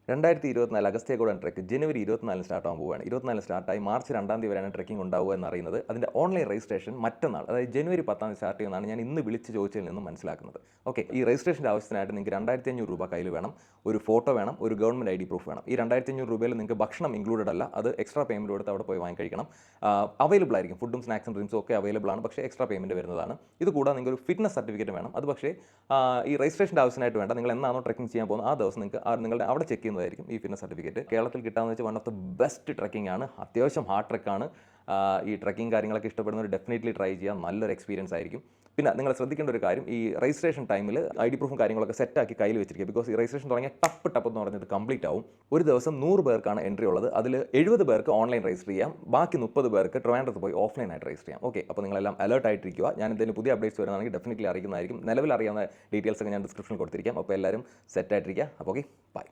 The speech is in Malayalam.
2024 അഗസ്ത്യകൂടൻ ട്രെക്ക് ജനുവരി 24 സ്റ്റാർട്ടാകാൻ പോവുകയാണ്. 24 സ്റ്റാർട്ടായി മാർച്ച് 2 വരെയാണ് ട്രെക്കിംഗ് ഉണ്ടാവുക എന്നറിയുന്നത്. അതിൻ്റെ ഓൺലൈൻ രജിസ്ട്രേഷൻ മറ്റന്നാൾ, അതായത് ജനുവരി 10 സ്റ്റാർട്ട് ചെയ്യുന്നതാണ് ഞാൻ ഇന്ന് വിളിച്ച് ചോദിച്ചതിൽ നിന്നും മനസ്സിലാക്കുന്നത്. ഓക്കെ, ഈ രജിസ്ട്രേഷൻ്റെ ആവശ്യത്തിനായിട്ട് നിങ്ങൾക്ക് 2500 രൂപ കയ്യിൽ വേണം, ഒരു ഫോട്ടോ വേണം, ഒരു ഗവൺമെൻറ് ID പ്രൂഫ് വേണം. ഈ 2500 രൂപയിൽ നിങ്ങൾക്ക് ഭക്ഷണം ഇൻക്ലൂഡഡ് അല്ല, അത് എക്സ്ട്രാ പേയ്മെൻറ്റ് കൊടുത്ത് അവിടെ പോയി വാങ്ങിക്കഴിക്കണം. അവൈലബിൾ ആയിരിക്കും, ഫുഡും സ്നാക്സും ഡ്രിങ്ക്സും ഒക്കെ അവൈലബിൾ ആണ്, പക്ഷേ എക്സ്ട്രാ പേയ്മെൻറ്റ് വരുന്നതാണ്. ഇത് കൂടാതെ നിങ്ങൾക്ക് ഒരു ഫിറ്റ്നസ് സർട്ടിഫിക്കറ്റ് വേണം. അത് പക്ഷേ ഈ രജിസ്ട്രേഷൻ്റെ ആവശ്യമായിട്ട് വേണ്ട, നിങ്ങൾ എന്നാണോ ട്രെക്കിംഗ് ചെയ്യാൻ പോകുന്നത് ആ ദിവസം നിങ്ങൾക്ക് നിങ്ങളുടെ അവിടെ ചെക്ക് ചെയ്യുന്നതായിരിക്കും ഈ ഫിറ്റ്നസ് സർട്ടിഫിക്കറ്റ്. കേരളത്തിൽ കിട്ടാമെന്ന് വെച്ചാൽ one of the best trekking ആണ്, അത്യാവശ്യം ഹാർഡ് ട്രെക്കാണ്. ഈ ട്രെക്കിംഗ് കാര്യങ്ങളൊക്കെ ഇഷ്ടപ്പെടുന്നവർ ഡെഫിനറ്റ്ലി ട്രൈ ചെയ്യാൻ നല്ലൊരു എക്സ്പീരിയൻസ് ആയിരിക്കും. പിന്നെ നിങ്ങൾ ശ്രദ്ധിക്കേണ്ട ഒരു കാര്യം, ഈ രജിസ്ട്രേഷൻ ടൈമിൽ ID പ്രൂഫും കാര്യങ്ങളൊക്കെ സെറ്റാക്കി കയ്യിൽ വെച്ചിരിക്കുക. ബിക്കോസ് ഈ രജിസ്ട്രേഷൻ തുടങ്ങിയ ടപ്പ് എന്ന് പറഞ്ഞത് കംപ്ലീറ്റ് ആവും. ഒരു ദിവസം 100 പേർക്കാണ് എൻട്രി ഉള്ളത്. അതിൽ 70 പേർക്ക് ഓൺലൈൻ രജിസ്റ്റർ ചെയ്യാം, ബാക്കി 30 പേർക്ക് ട്രിവാൻഡ്രത്ത് പോയി ഓഫ്ലൈൻ ആയിട്ട് രജിസ്റ്റർ ചെയ്യാം. ഓക്കെ, അപ്പോൾ നിങ്ങളെല്ലാം അലേർട്ട് ആയിട്ടിരിക്കുക. ഞാൻ എന്തെങ്കിലും പുതിയ അപ്ഡേറ്റ്സ് വരുന്നതാണെങ്കിൽ ഡെഫിനറ്റ്ലി അറിയിക്കുന്നതായിരിക്കും. നിലവിൽ അറിയാവുന്ന ഡീറ്റെയിൽസ് ഒക്കെ ഞാൻ ഡിസ്ക്രിപ്ഷനിൽ കൊടുത്തിരിക്കാം. അപ്പോൾ എല്ലാവരും സെറ്റായിട്ടിരിക്കുക. അപ്പോൾ ഓക്കെ, ബൈ.